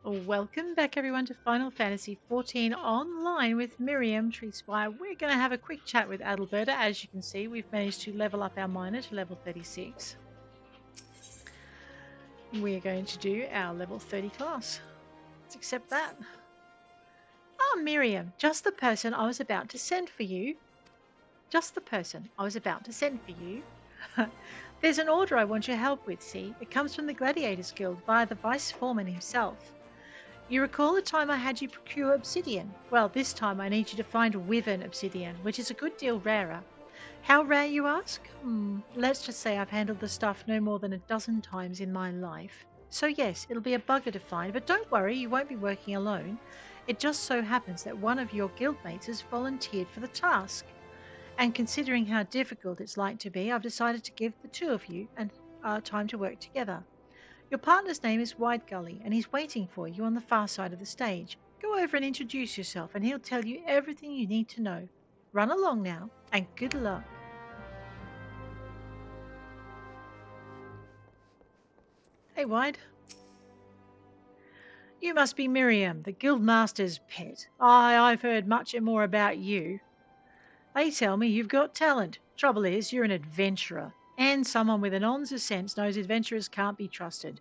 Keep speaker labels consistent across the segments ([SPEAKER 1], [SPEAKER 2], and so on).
[SPEAKER 1] Welcome back everyone to Final Fantasy XIV Online with Mirriam, Treespire. We're going to have a quick chat with Adalberta. As you can see, we've managed to level up our miner to level 36. We're going to do our level 30 class. Let's accept that. Oh, Mirriam, just the person I was about to send for you. Just the person I was about to send for you. There's an order I want your help with, see? It comes from the Gladiators Guild via the Vice Foreman himself. You recall the time I had you procure obsidian? Well, this time I need you to find wyvern obsidian, which is a good deal rarer. How rare, you ask? Let's just say I've handled the stuff no more than a dozen times in my life. So yes, it'll be a bugger to find, but don't worry, you won't be working alone. It just so happens that one of your guildmates has volunteered for the task. And considering how difficult it's like to be, I've decided to give the two of you time to work together. Your partner's name is Gully, and he's waiting for you on the far side of the stage. Go over and introduce yourself, and he'll tell you everything you need to know. Run along now, and good luck. Hey, Wide. You must be Mirriam, the Guildmaster's pet. I've heard much and more about you. They tell me you've got talent. Trouble is, you're an adventurer, and someone with an ounce of sense knows adventurers can't be trusted.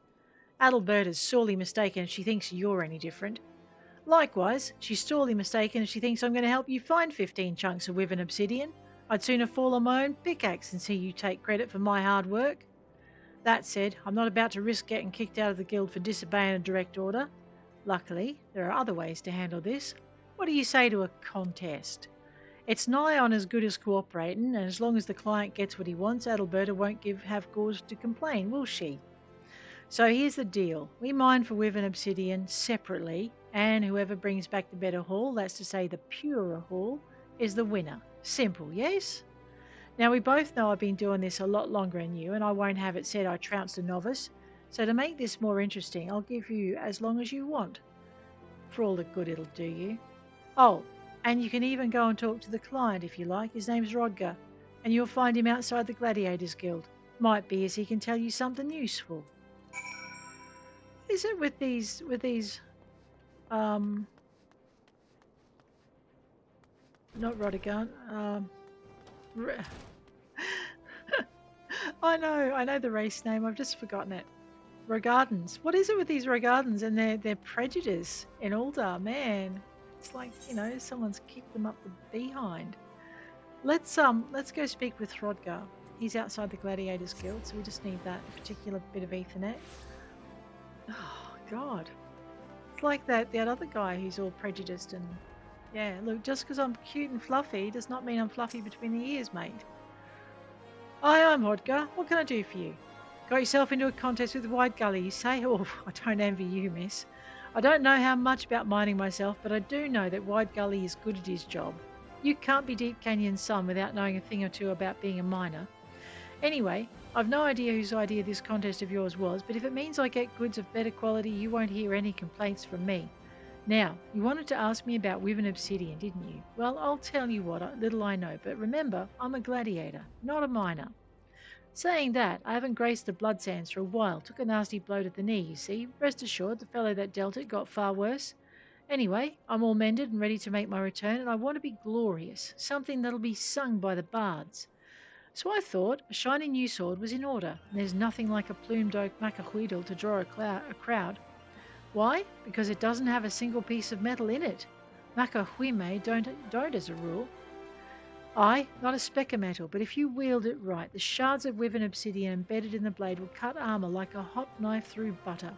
[SPEAKER 1] Adalberta's sorely mistaken if she thinks you're any different. Likewise, she's sorely mistaken if she thinks I'm going to help you find 15 chunks of wyvern obsidian. I'd sooner fall on my own pickaxe than see you take credit for my hard work. That said, I'm not about to risk getting kicked out of the guild for disobeying a direct order. Luckily, there are other ways to handle this. What do you say to a contest? It's nigh on as good as cooperating, and as long as the client gets what he wants, Adalberta won't have cause to complain, will she? So here's the deal. We mine for wyvern obsidian separately, and whoever brings back the better haul, that's to say the purer haul, is the winner. Simple, yes? Now we both know I've been doing this a lot longer than you, and I won't have it said I trounced a novice. So to make this more interesting, I'll give you as long as you want. For all the good it'll do you. Oh, and you can even go and talk to the client if you like. His name's Hrodger, and you'll find him outside the Gladiators Guild. Might be as he can tell you something useful. Is it with these not Rodigan, I know the race name, I've just forgotten it. Rogardans. What is it with these Rogardans and their prejudice in Ul'dah, man? It's like, someone's kicked them up the behind. Let's go speak with Hrodger. He's outside the Gladiators Guild, so we just need that particular bit of Ethernet. Oh God. It's like that other guy who's all prejudiced and yeah, look, just because I'm cute and fluffy does not mean I'm fluffy between the ears, mate. Hi, I'm Hrodger. What can I do for you? Got yourself into a contest with Gully, you say? Oh, I don't envy you, miss. I don't know how much about mining myself, but I do know that Gully is good at his job. You can't be Deep Canyon's son without knowing a thing or two about being a miner. Anyway, I've no idea whose idea this contest of yours was, but if it means I get goods of better quality, you won't hear any complaints from me. Now, you wanted to ask me about wyvern obsidian, didn't you? Well, I'll tell you what little I know, but remember, I'm a gladiator, not a miner. Saying that, I haven't graced the blood sands for a while. Took a nasty blow to the knee, you see. Rest assured, the fellow that dealt it got far worse. Anyway, I'm all mended and ready to make my return, and I want to be glorious, something that'll be sung by the bards. So I thought a shiny new sword was in order, and there's nothing like a plumed oak macahuidal to draw a crowd. Why? Because it doesn't have a single piece of metal in it. Macahuime don't as a rule. Aye, not a speck of metal, but if you wield it right, the shards of wyvern obsidian embedded in the blade will cut armour like a hot knife through butter.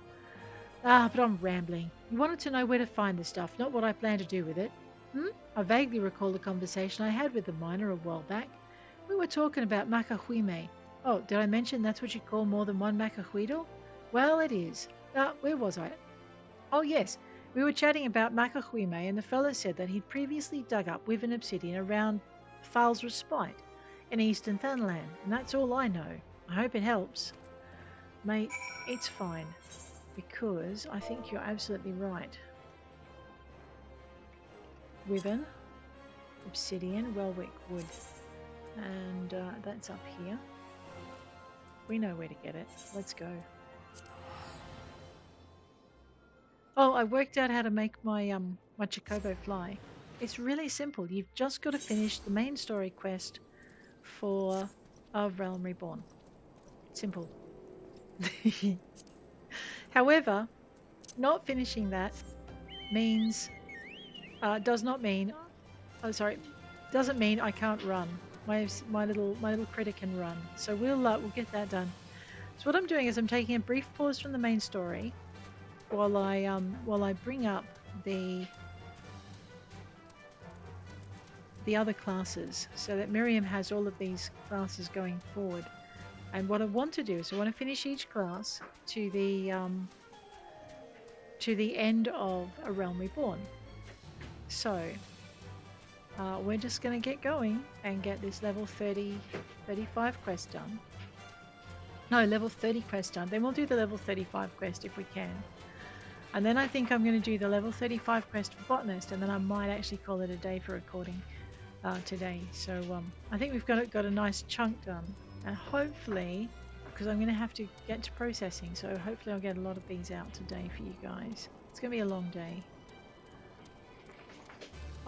[SPEAKER 1] But I'm rambling. You wanted to know where to find the stuff, not what I plan to do with it. I vaguely recall the conversation I had with the miner a while back. We were talking about macahuime. Oh, did I mention that's what you call more than one macahuidal? Well, it is. Where was I? Oh, yes. We were chatting about macahuime, and the fellow said that he'd previously dug up wyvern obsidian around Thal's Respite in eastern Thanalan, and that's all I know. I hope it helps. Mate, it's fine, because I think you're absolutely right. Wyvern, obsidian, Welwick wood, and that's up here. We know where to get it. Let's go. Oh, I worked out how to make my my Chocobo fly. It's really simple. You've just got to finish the main story quest for A Realm Reborn. Simple. However, not finishing that means does not mean doesn't mean I can't run. My little critter can run. So we'll get that done. So what I'm doing is I'm taking a brief pause from the main story while I bring up the other classes so that Mirriam has all of these classes going forward. And what I want to do is I want to finish each class to the end of A Realm Reborn. So we're just going to get going and get this level 35 quest done. No, level 30 quest done. Then we'll do the level 35 quest if we can. And then I think I'm going to do the level 35 quest for Botanist, and then I might actually call it a day for recording today. So I think we've got a nice chunk done. And hopefully, because I'm going to have to get to processing, so hopefully I'll get a lot of these out today for you guys. It's going to be a long day.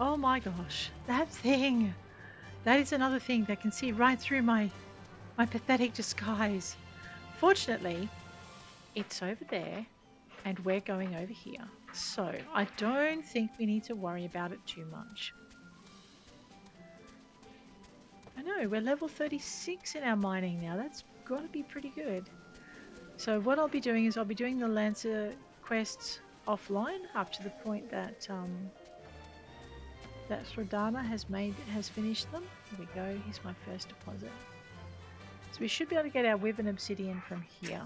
[SPEAKER 1] Oh my gosh, that thing! That is another thing that can see right through my pathetic disguise. Fortunately, it's over there, and we're going over here. So I don't think we need to worry about it too much. I know, we're level 36 in our mining now. That's got to be pretty good. So what I'll be doing is I'll be doing the Lancer quests offline up to the point that that Hrodger has finished them. Here we go. Here's my first deposit. So we should be able to get our wyvern obsidian from here.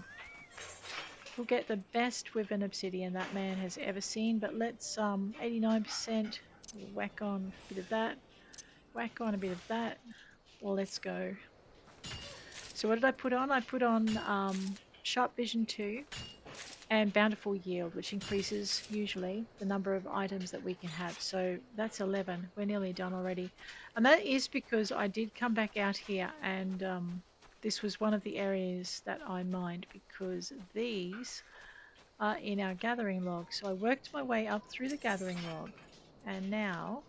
[SPEAKER 1] We'll get the best wyvern obsidian that man has ever seen, but let's 89%. We'll whack on a bit of that. Whack on a bit of that. Well, let's go. So what did I put on? I put on Sharp Vision 2 and Bountiful Yield, which increases usually the number of items that we can have. So that's 11. We're nearly done already. And that is because I did come back out here, and this was one of the areas that I mined because these are in our gathering log. So I worked my way up through the gathering log, and now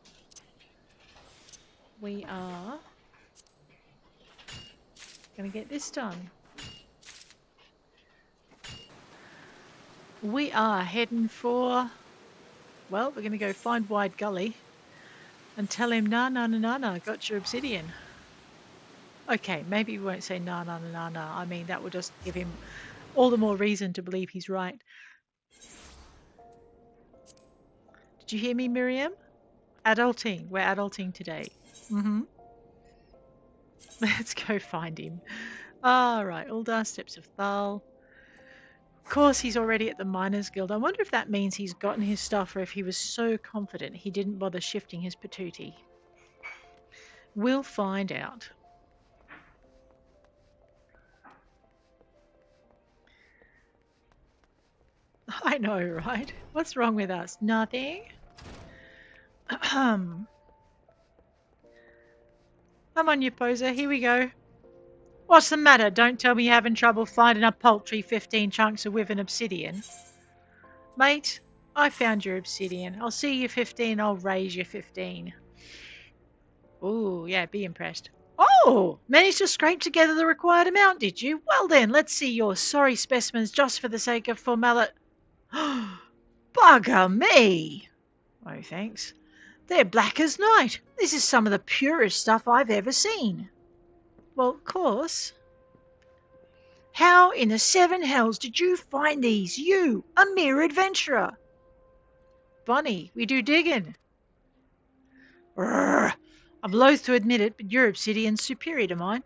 [SPEAKER 1] we are going to get this done. We are heading for, well, we're going to go find Wide Gully and tell him, nah, got your obsidian. Okay, maybe we won't say nah. I mean, that will just give him all the more reason to believe he's right. Did you hear me, Mirriam? Adulting. We're adulting today. Let's go find him. Alright, Ul'dah, Steps of Thal. Of course, he's already at the Miners Guild. I wonder if that means he's gotten his stuff or if he was so confident he didn't bother shifting his patootie. We'll find out. I know, right? What's wrong with us? Nothing? Come on, you poser. Here we go. What's the matter? Don't tell me you're having trouble finding a paltry 15 chunks of wyvern obsidian. Mate, I found your obsidian. I'll see you 15, I'll raise you 15. Ooh, yeah, be impressed. Oh, managed to scrape together the required amount, did you? Well then, let's see your sorry specimens just for the sake of formality. Bugger me! Oh, thanks. They're black as night. This is some of the purest stuff I've ever seen. Well, of course. How in the seven hells did you find these? You, a mere adventurer. Bonnie, we do digging. Brrr. I'm loath to admit it, but your obsidian's superior to mine.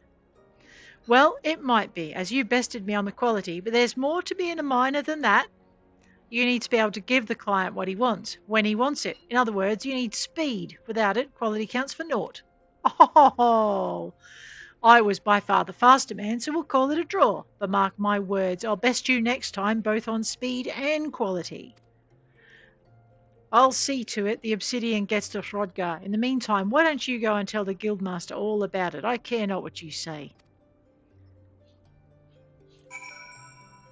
[SPEAKER 1] Well, it might be, as you bested me on the quality, but there's more to being a miner than that. You need to be able to give the client what he wants, when he wants it. In other words, you need speed. Without it, quality counts for naught. Oh, I was by far the faster man, so we'll call it a draw. But mark my words, I'll best you next time, both on speed and quality. I'll see to it the obsidian gets to Hrodger. In the meantime, why don't you go and tell the guildmaster all about it? I care not what you say.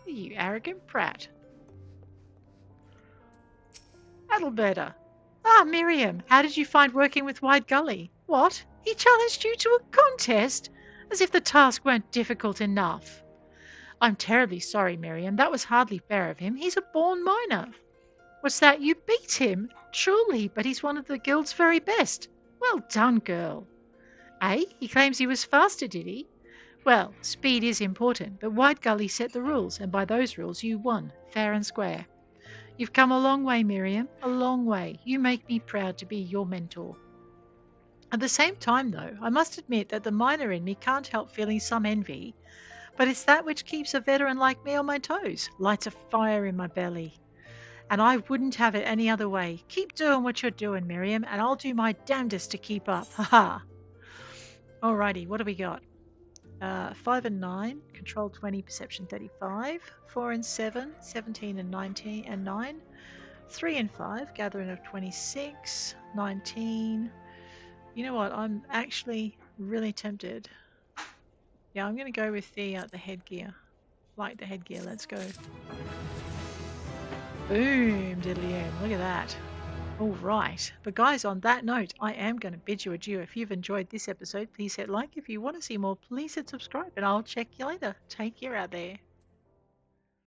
[SPEAKER 1] You arrogant prat. That'll better. Ah, Mirriam, how did you find working with Gully? What? He challenged you to a contest? As if the task weren't difficult enough. I'm terribly sorry, Mirriam. That was hardly fair of him. He's a born miner. What's that? You beat him? Truly, but he's one of the guild's very best. Well done, girl. Eh? He claims he was faster, did he? Well, speed is important, but Gully set the rules, and by those rules you won, fair and square. You've come a long way, Mirriam, a long way. You make me proud to be your mentor. At the same time, though, I must admit that the miner in me can't help feeling some envy, but it's that which keeps a veteran like me on my toes, lights a fire in my belly. And I wouldn't have it any other way. Keep doing what you're doing, Mirriam, and I'll do my damnedest to keep up. Haha. Alrighty, what do we got? 5 and 9, control 20, perception 35. 4 and 7, 17 and 19 and 9. 3 and 5, gathering of 26, 19. You know what? I'm actually really tempted. Yeah, I'm going to go with the headgear. Like the headgear. Let's go. Boom, diddly-oom. Look at that. All right. But guys, on that note, I am going to bid you adieu. If you've enjoyed this episode, please hit like. If you want to see more, please hit subscribe. And I'll check you later. Take care out there.